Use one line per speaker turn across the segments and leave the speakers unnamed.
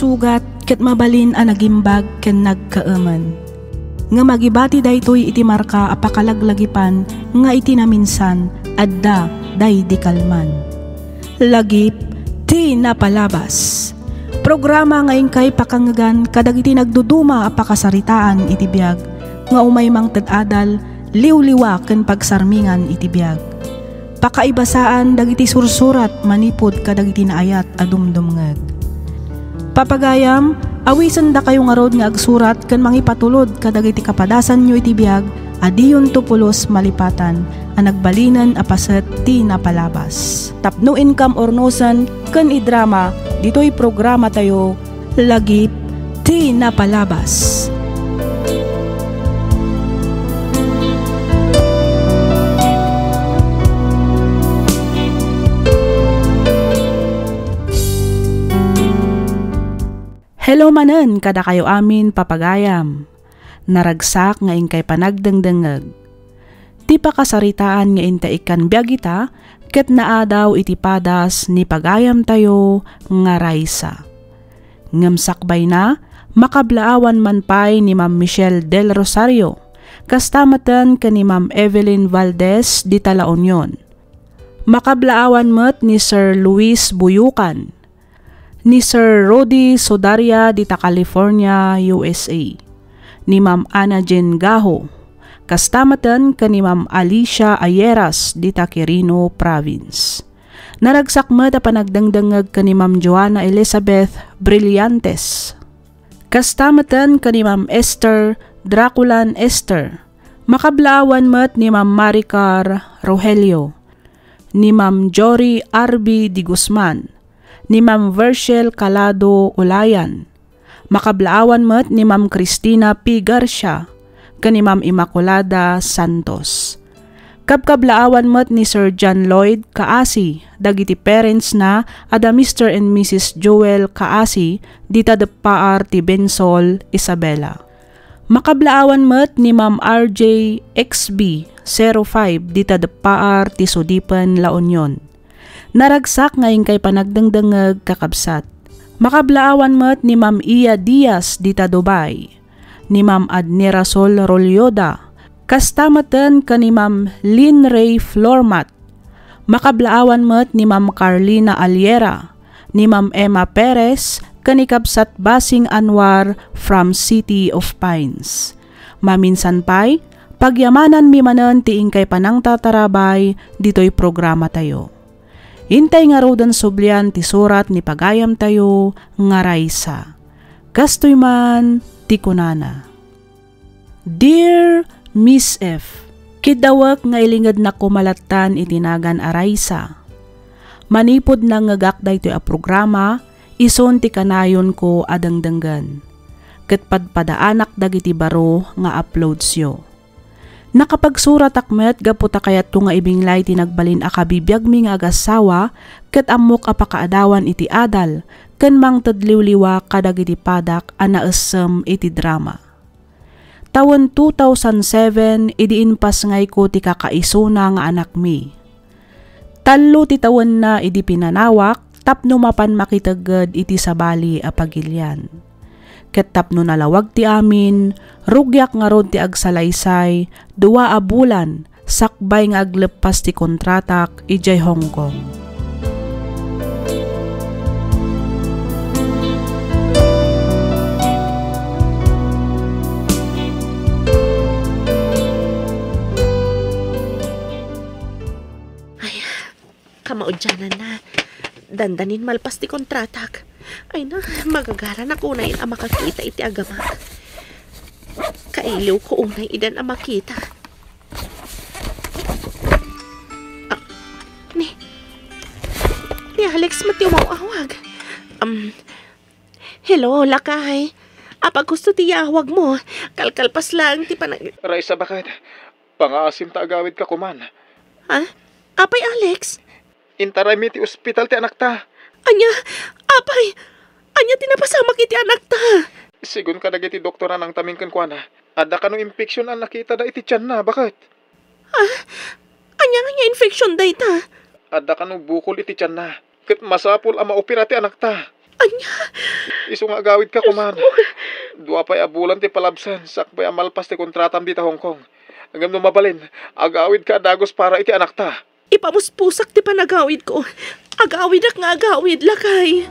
sugat ket mabalin a nagimbag ken nagkaaman. Nga magibati daytoy iti marka a pakalaglagipan nga iti naminsan adda day di kalman. Lagip ti napalabas. Programa nga ingkay pakangagan kadagiti nagduduma a pakasaritaan iti biag nga umaymang ted-adal liwliwa ken pagsarmingan iti biag. Pakaibasaan dagiti sursurat manipod kadagiti naayat a dumdumngeg. Papagayam, awisan da kayo nga rod nga agsurat ken mangipatulod kadagiti kapadasan nyo iti biag adiyon tupulos malipatan a nagbalinan a paset ti napalabas. Tapno income ornosan ken idrama ditoy programa tayo lagip ti napalabas. Hello manen kada kayo amin papagayam. Naragsak nga ingkay panagdengdengeg. Ti pakasaritaan nga inta ikan biagita ket naadaw iti padas ni pagayam tayo nga raysa. Ngamsakbay na makablaawan man pay ni Ma'am Michelle Del Rosario kastamatan ken ni Ma'am Evelyn Valdez di La Union. Makablaawan met ni Sir Luis Buyukan, ni Sir Rodi Sodaria dita California, USA, ni Ma'am Ana Jen Gaho, kastamatan ka ni Ma'am Alicia Ayeras dita Quirino Province. Naragsakmat a panagdangdangag ka ni Ma'am Joanna Elizabeth Brillantes, kastamatan ka ni Ma'am Esther Draculan Esther, makablaawan met ni Ma'am Maricar Rogelio, ni Ma'am Jory Arby Di Guzman, ni Ma'am Vershel Calado Ulayan, makablaawan met ni Ma'am Cristina P. Garcia, ken ni Ma'am Immaculada Santos. Kabkablaawan met ni Sir John Lloyd Kaasi, dagiti parents na ada Mr. and Mrs. Joel Kaasi, dita Depar ti Bensol, Isabela. Makablaawan met ni Ma'am RJ XB 05, dita Depar ti Sudipan, La Union. Naragsak ngayon kay panagdangdangag kakabsat. Makablaawan met ni Ma'am Iya Diaz dita Dubai, ni Ma'am Adnera Sol Rolyoda, kastamatan ka ni Ma'am Lynn Ray Flormat. Makablaawan met ni Ma'am Carlina Aliera, ni Ma'am Emma Perez, kanikabsat Basing Anwar from City of Pines. Maminsan pay, pagyamanan mi manen ti ingkay panang tatarabay ditoy programa tayo. Hintay nga rodan sublian ti surat ni pagayam tayo nga raysa. Kastoy man ti kunana. Dear Miss F, kidawak nga ilingad na kumalatan itinagan a raysa. Manipod na ngagakday ti a programa, ison ti kanayon ko adangdanggan. Ket padpadaanak dagiti baro nga uploads yo. Nakapagsurat akmet gaputa kayat ko nga ibinglay tinagbalin a kabibiyag mi nga agasawa ket amok a pakaadawan iti adal ken mangtadliwliwa kadagiti padak a naessem iti drama. Tawen 2007 idiinpas ngay ko ti kakaisuna nga anak mi. Tallo ti tawen na idi pinanawak tapno mapan makitaged iti sabali a pagilyan. Ket tapno nalawag ti amin, rugyak nga rod ti agsalaysay, 2 a bulan, sakbay nga aglepas ti kontratak ijay Hong Kong.
Ay, kamaudyanan na. Dandanin malpas ti kontratak. Ay na, magagara na kunay ang makakita iti agamak. Kailiw ko unay idan ang makita. Ni Alex mati umawawag. Hello, lakay. Apag gusto ti yawag mo, kalkalpas lang ti panag...
Raisa, bakit? Pangaasim ta agawid ka kuman.
Ha? Apay, Alex?
Intaray mi ti ospital ti anak ta.
Anya, apay, anya tinapasamak iti anak ta.
Sigun ka dagiti doktora nang tamingkan kwa na. Ada ka no infeksyon ang nakita da iti tiyan na, bakit?
Ha? Anya nga infeksyon da ita?
Ada ka no bukol iti tiyan na. Ket masapol ang maopera ti anak ta.
Anya,
Iso nga agawid ka kuman. Dua pa'y abulan ti palabsan, sakbay amalpas ti kontratam di ta Hong Kong. Hanggang mabalin, agawid ka dagos para iti anak ta.
ipamuspusak ti panagawid ko. Agawid ak nga agawid, lakay.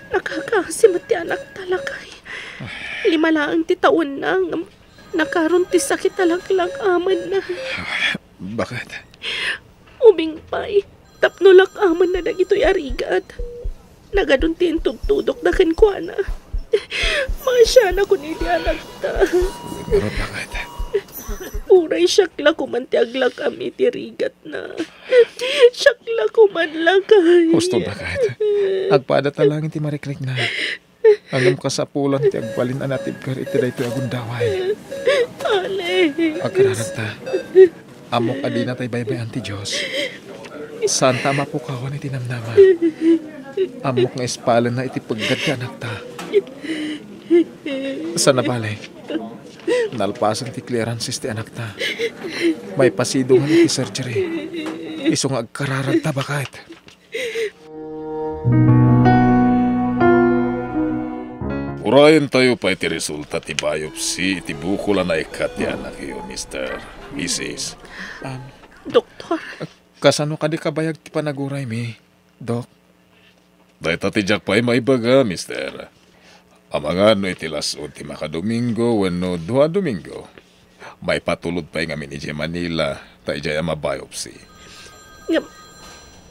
Nakakasimot ti anak talakay. 5 lang ti taon na nakaroon ti sakit talaklang aman na.
Bakit?
Uming pay, tapno lak aman na dagito'y arigat. Nagadun ti intugtudok na kenkwana. Masya na kun iti anak ta.
Pero bakit?
Uray syakla kuman ti aglak ami ti rigat na. Syakla kuman lakay.
Husto bakit? Agpada talangin ti mariklik na. Hanggang kasapulan ti agbalin anatib kar iti daytoy agundaway.
Ale.
Agkararag ta. Amok adina tay baybayan ti Diyos. Santa mapukawan iti namnama. Amok nga espalan na iti paggad ti anak ta. Sa nabali, nalpasan ti clearances ti anak ta. May pasidungan iti surgery. Iso nga agkararag ta bakit?
Urayan tayo pa iti resulta ti biopsy iti bukula na ikat ti anak iyo, Mr. Mrs.
Doktor,
Kasano ka di kabayag ti panaguray mi, Dok?
Dahita ti jak pa'y maibaga, Mr. Amangan no iti lasod ti makadomingo wenno 2 Domingo. May patulod pa'y ngamin iti Manila tayo jaya ma-biopsy.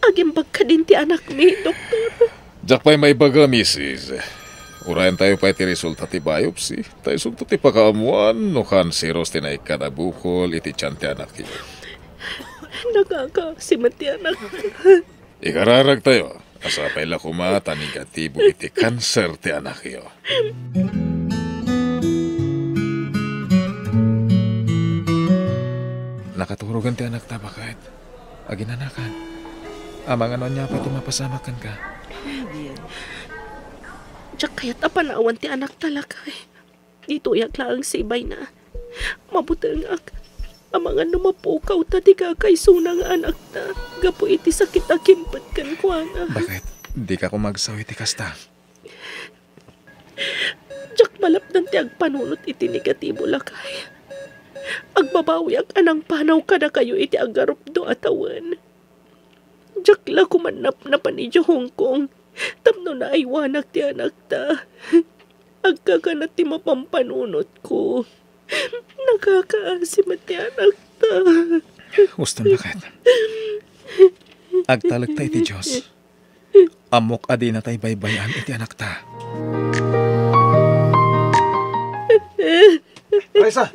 agimbag ka din ti anak mi, doktor.
Jak pa'y maibaga, Mrs. Urayan tayo pa iti resulta ti biopsy. Tayo sunto ti pakaamuan no kanseros ti naikadabukol iti tiyan ti anak iyo.
Nakakasimot ti anak.
Ikararag tayo. Asapay la kumata negatibo iti kanser ti anak iyo.
Nakaturugan ti anak ta bakit? Aginanakan. Amang ano niya pati mapasamakan ka.
Diyak kaya't apanawan ti anak talakay. Dito yak lang sibay na. Mabutang ak. Amang ano mapukaw ta ti kakay sunang anak ta. Gapo iti sakit akimpat kan kuana.
Bakit? Di ka kumagsaw iti kasta.
Diyak malapdan ti agpanunot iti negatibo lakay. Agbabawi ak anang panaw kada kayo iti agarup do atawan. Diyak la kumanap na panidyo Hong Kong. Tapno na aywanak ti anak ta. Agkakanat ti mapampanunot ko. Nakakaasim ti anak ta.
Gusto bakit? Agtalag tayo ti Diyos. Amok adi na tayo baybayan iti anak ta. Raisa,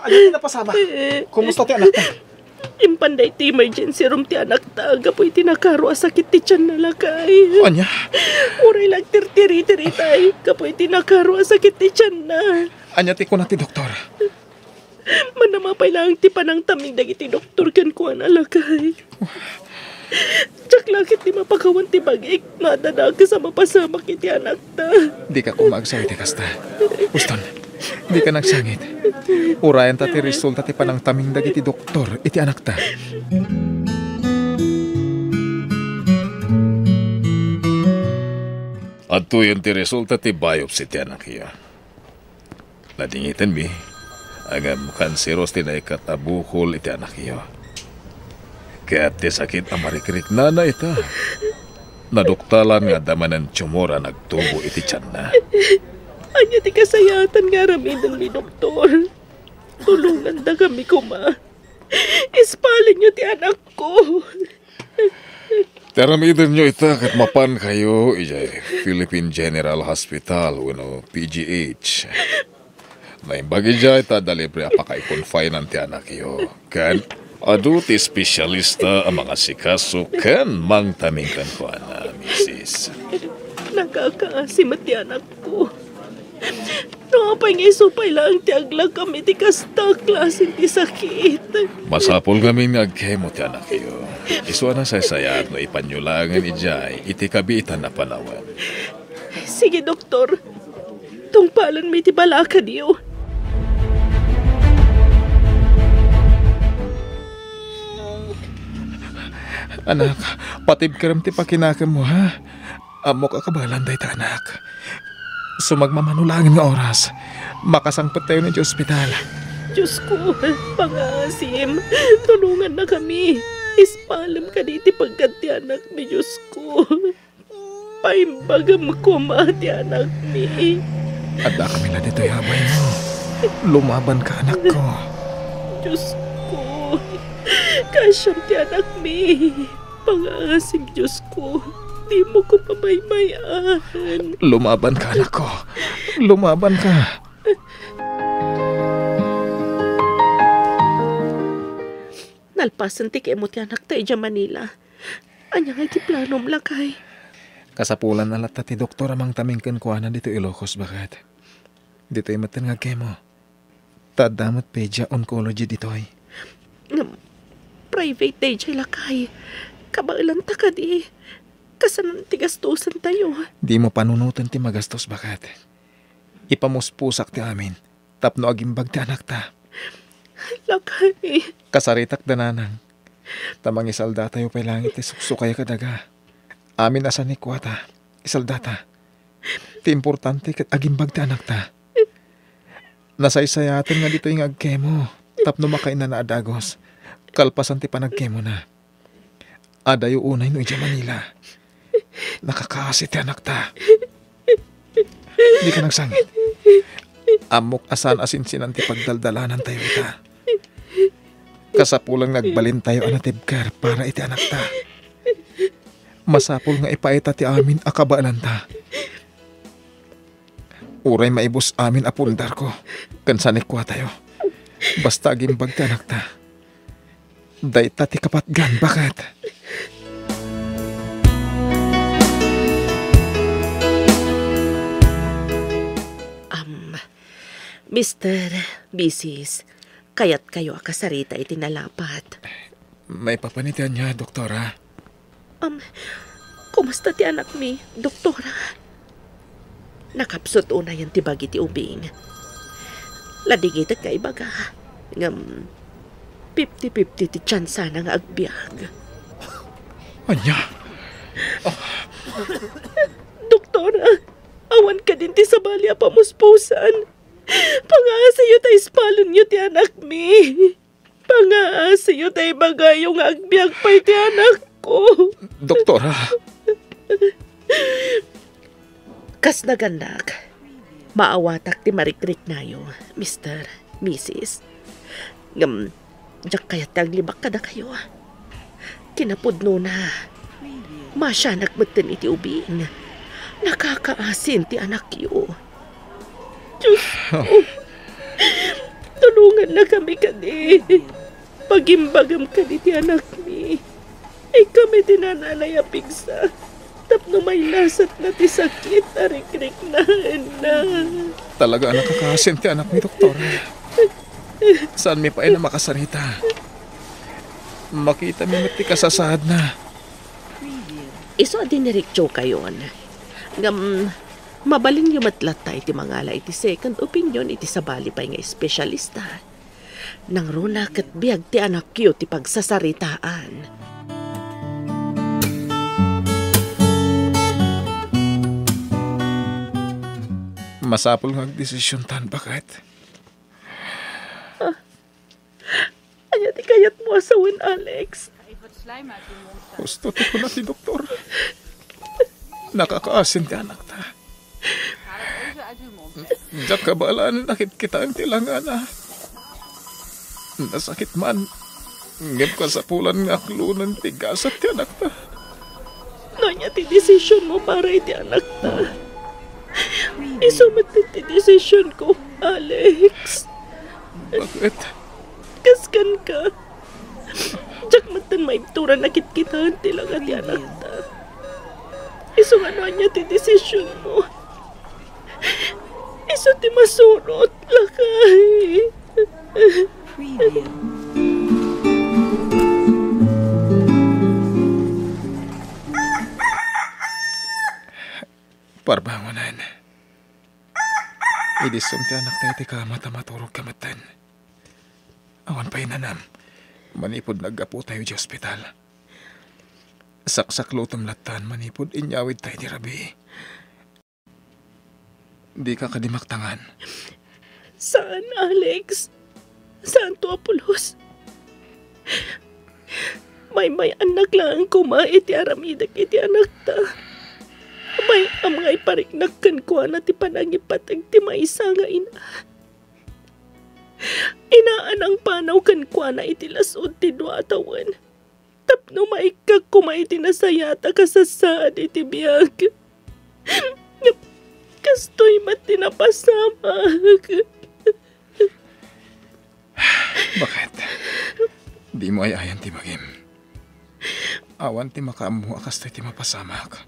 ayaw na pasama. Kumusta ti anak ta?
Impanday ti emergency room ti anak ta. Gapoy ti nakaro sakit ti tiyan na lakay.
Anya?
Uray lang tirtiri-tiritay. Gapoy ti nakaro sakit ti tiyan na.
Anya ti ko na ti doktor.
Manamapay lang ti panang taming dagiti doktor kan kuan alakay. Tsak lakit ti mapakawan ti bagik. Madadag ka sa mapasamak iti anak ta.
Di ka kumagsaw iti kasta. Uston, di ka nagsangit. Urayan ta ti resulta ti panang taming dagiti doktor iti anak ta.
At tuyon ti resulta ti biopsy ti anak iyo. Nadingitan mi. Agam kanseros ti naikatabukol iti anak iyo. Kaya ti sakit ang marikrik na ita. Naduktalan nga daman ng tumora nagtubo iti tiyan na.
Anya ti kasayatan nga ramidan mi doktor. Tulungan da kami kuma. Ispalin niyo ti anak ko.
Teramidan nyo ita kat mapan kayo ijay Philippine General Hospital wano PGH. Naimbagi jay ta dalibre apakay confine ti anak iyo. Kan adu ti espesyalista ang mga sikaso kan mang tamingkan ko na, Mrs.
Nakakaasim ti anak ko. Nakapay nga isupay lang ti aglag kami ti kasta klasin ti sakit.
Masapol kami nagkemo ti anak iyo. Iso na say sayat no ipanyulangan ijay iti kabitan na panawan.
Sige, doktor. Tungpalan may tibala ka diyo.
Anak, patib karam ti pakinaka mo ha. Amo ka kabalanday ta anak. Sumagmamanulangin nga oras. Makasangpot tayo ng ospital.
Diyos ko, pangasim. Tulungan na kami. Ispalam ka diti pagkat ti anak mi, Diyos ko. Paimbagam ko ti anak mi.
Ada kami na dito yabay mo. Lumaban ka anak ko.
Diyos ko. Kasyam ti anak mi. Pangasim, Diyos ko. Di mo ko pamaymayan.
Lumaban ka anak ko. Lumaban ka.
Nalpasan ti kay mo ti anak tayo dyan Manila. Anya nga ti planom lakay.
Kasapulan na lata ti doktor amang tamingkan kuana dito Ilocos bakat. Dito ay matan nga kemo. Tadamat pedia oncology dito ay.
Private day dyan lakay. Kabailan ta ka di. Kasanan ti gastusan tayo.
Di mo panunutan ti magastos bakat. Ipamuspusak ti amin. Tapno agimbag ti anak ta.
Lakay.
Kasaritak dananang. Tamang isalda tayo pay langit ti suksukay kadaga. Amin asan ni Kuwata. Isaldata. Ti importante kat agimbag ti anak ta. Nasaysayatan nga dito yung agkemo. Tapno makain na adagos. Kalpasan ti panagkemo na. Adayo unay no ija Manila. Nakakaasi ti anak ta. Di ka nagsangit. Amok asan asinsinan ti pagdaldalanan tayo ita. Kasapulang nagbalin tayo anatibkar para iti anak ta. Masapul nga ipaita ti amin akabaalan ta. Uray maibos amin apundar ko. Kansanik kwa tayo. Basta gimbag ti anak ta. Dayta ti kapatgan bakat.
Mr. Mrs. Kaya't kayo akasarita iti nalapat.
May papanitian niya, doktora.
Kumusta ti anak mi, doktora? Nakapsot una yan ti bagi ti ubing. Ladigit at kaibaga. 50-50 ti tsansa na nga agbyag.
Anya?
Doktora, awan ka din ti sabali pamuspusan. Pangasayo tayo spalon nyo ti anak mi. Pangasayo tayo bagayong agbyag pa'y ti anak ko.
Doktora.
Kas nagandak, maawatak ti marikrik nayo, Mr. Mrs. Diyak kaya't taglibak kada kayo. Kinapudno na. Masya nagmagtan iti ubing. Nakakaasin ti anak yo. Diyos ko. Tulungan na kami kadi. Pagimbagam kadi ti anak mi. Ay kami dinanalaya pigsa. Tapno may lasat na ti sakit. Arikrik na.
Talaga nakakaasin ti anak mi, doktora. Saan mi pa ay na makasarita? Makita mi mati kasasad na.
Iso adinirikcho kayon. Mabalin yung matlatay iti mangala iti second opinion iti sabali pa nga espesyalista. Nang runa kat biyag ti anak yu ti pagsasaritaan.
Masapol nga desisyon tan bakat.
Anya ti kayat mo asawin, Alex.
Gusto ti ko na ti doktor. Nakakaasin ti anak ta. Diyak kabalaan nakit kita ang tilangana. Nasakit man. Ngem ka sa pulan nga aklunan tigasat ti anak ta.
Nanya ti desisyon mo para iti anak ta. Isumat ti desisyon ko, Alex.
Bakit?
Kaskan ka. Diyak matan maibturan nakit kita ang tilang ati anak ta. Iso nga nanya ti desisyon mo. Iso ti masurot, lakay.
Parbangonan. Idisum ti anak tayo ti ka matamaturog kamatan. Awan pa'y nanam. Manipod naggapo tayo di ospital. Saksak lutom latan manipod inyawid tayo di rabi. Di ka kadimaktangan.
Saan, Alex? Saan to, Apolos? May anak lang kuma iti aramidak iti anak ta. May amangay pariknagkan ko na ti panangipatag ti maisa nga ina. Inaan ang panaw kan ko na iti lasod ti dua atawan. Tapno maikag kumay ti nasayata kasasad iti biyag. Kastoy mat tinapasamag.
Bakit? Di mo ay ayan ti magim. Awan ti makaamu akas ti mapasamak.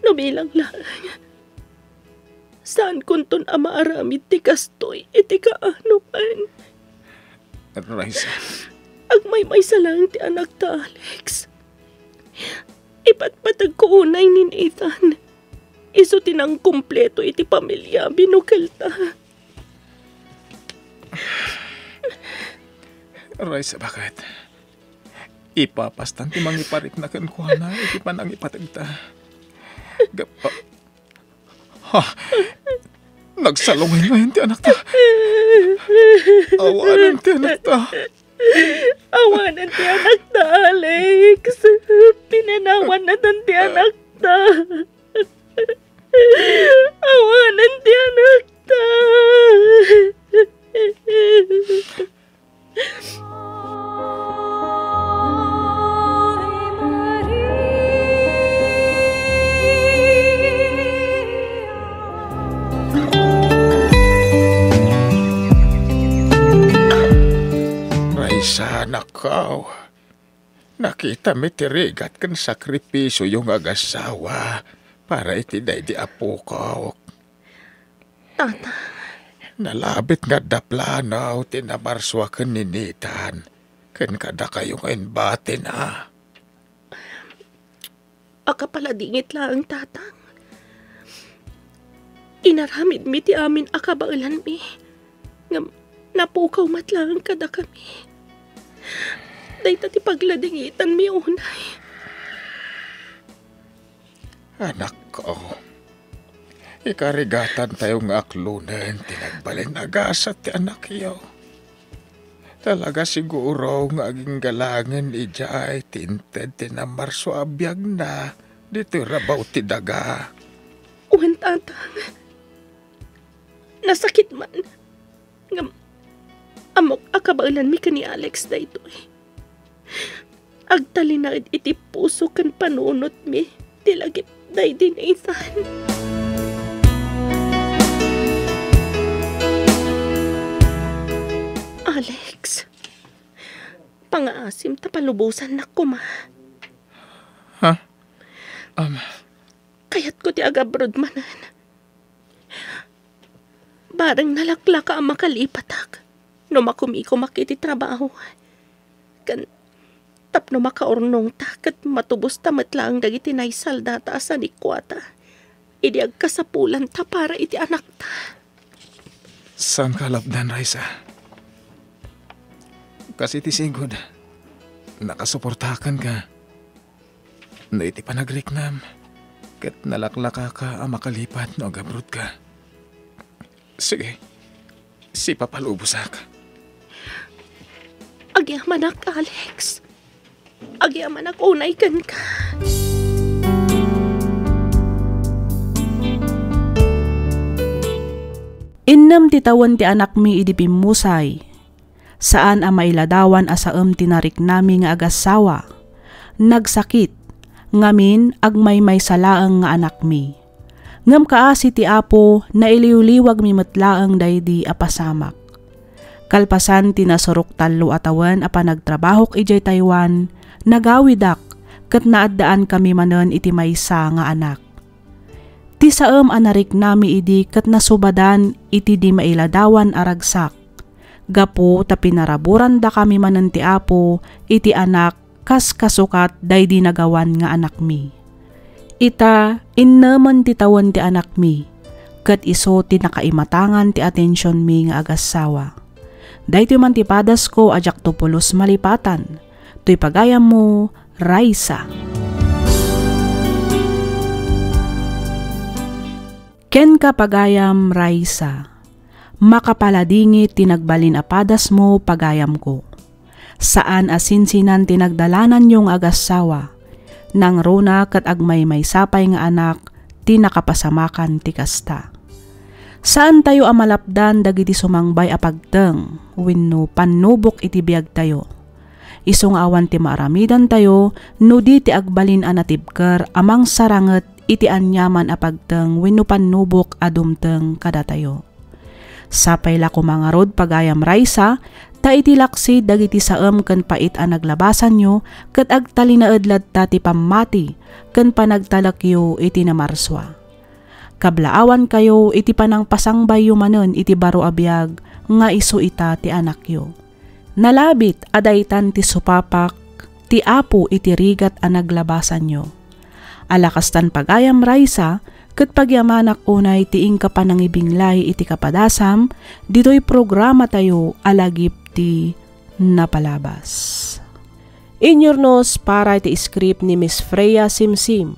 Nubilang lang. Saan kunton ama aramid ti kastoy iti kaano man.
Raisa.
Agmay salang ti anak ta, Alex. Ipatpatag ko unay ni Nathan. Iso tinang kumpleto iti pamilya binukal ta.
Raisa, bakit? Ipapastan ti mangiparik na kankuana iti panang ipatagta. Nagsalungin ngayon ti anak ta. Awanan ti anak ta.
Awanan ti anak ta, Alex. Pinanawan na ti anak ta. Awanan ti anak ta.
Raisa, nakaw. Nakita mi tirigat kan sakripisyo yung agasawa para itiday di apo ko.
Tata.
Nalabit nga daplanaw tinabarswa kan ninitan. Kan kada kayong inbati na.
Akapala dingit lang, tatang. Inaramid mi ti amin akabailan mi. Nga napukaw matlang kada kami. Dayta ti pagladingitan mi unay.
Anak ko, ikarigatan tayo nga aklunan, tinagbalin agasat ti anak iyo. Talaga siguro nga aging galangan ijay, tinted tinamarso abiyag na, dito rabaw ti daga.
Uwan, tatang. Nasakit man. Nga amok akabailan mi ka ni Alex da ito eh. Agtali na iti puso kan panunot mi. Tilagip day din Nathan. Alex, pangaasim ta palubusan na kuma.
Ha?
Kayat ko ti agabrod manan. Barang nalakla ka ang makalipatak. No makumiko makiti trabaho. Kan tapno makaurnong takat matubos tamat lang dagiti naisal data sa nikwata. Idiag kasapulan ta para iti anak ta.
Saan ka labdan, Raisa? Kasi ti sigod, nakasuportakan ka. No iti panagriknam, kat nalaklaka ka ang makalipat no agabrod ka. Sige, si papalubusak.
Agyamanak, Alex. Agyamanak, unay kan ka.
Innam titawan ti anak mi idi pimusay. Saan a mailadawan asaem tinarik nami nga agasawa. Nagsakit, ngamin agmay salaang nga anak mi. Ngam kaasi ti apo na iliwliwag mi metlaang daydi apasamak. Kalpasan tinasurok talo atawan a panagtrabahok ijay Taiwan, nagawidak ket naaddaan kami manen iti maysa nga anak. Ti saem anarik nami idi ket nasubadan iti di mailadawan aragsak. Gapo ta pinaraburan da kami manen ti apo iti anak kas kasukat daydi nagawan nga anak mi. Ita innaman ti tawan ti anak mi, ket iso ti nakaimatangan ti atensyon mi nga agasawa. Daytoy man ti padas ko ajak to pulos malipatan, to'y pagayam mo, Raisa. Ken ka pagayam, Raisa, makapaladingi tinagbalin apadas mo pagayam ko. Saan asinsinan tinagdalanan yung agasawa, nang rona kat agmay may sapay nga anak, tinakapasamakan ti kasta. Saan tayo amalapdan dagiti sumangbay apagteng, wenno panubok iti biag tayo. Isong awan ti maaramidan tayo, no di ti agbalin anatibker amang saranget iti anyaman apagteng wenno panubok adumteng kada tayo. Sapay la kumangarod pagayam, Raisa, ta iti laksi dagiti saem ken pait a naglabasan nyo, ket agtalinaedlad ta ti pammati, ken panagtalakyo iti namarswa. Kablaawan kayo iti panang pasangbay manen iti baro abiyag, nga isu ita ti anakyo. Nalabit adaytan ti supapak, ti apo iti rigat a naglabasan nyo. Alakastan pagayam, Raisa, ket pagyamanak unay ti ingka panangibinglay iti kapadasam, dito'y programa tayo alagip ti napalabas. Inyornos para iti script ni Miss Freya Simsim.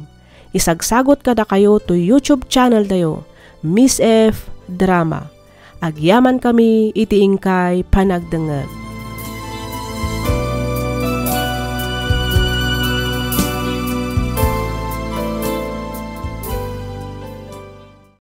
Isagsagot kada kayo to YouTube channel tayo, Miss F Drama. Agyaman kami iti ingkay panagdengeg.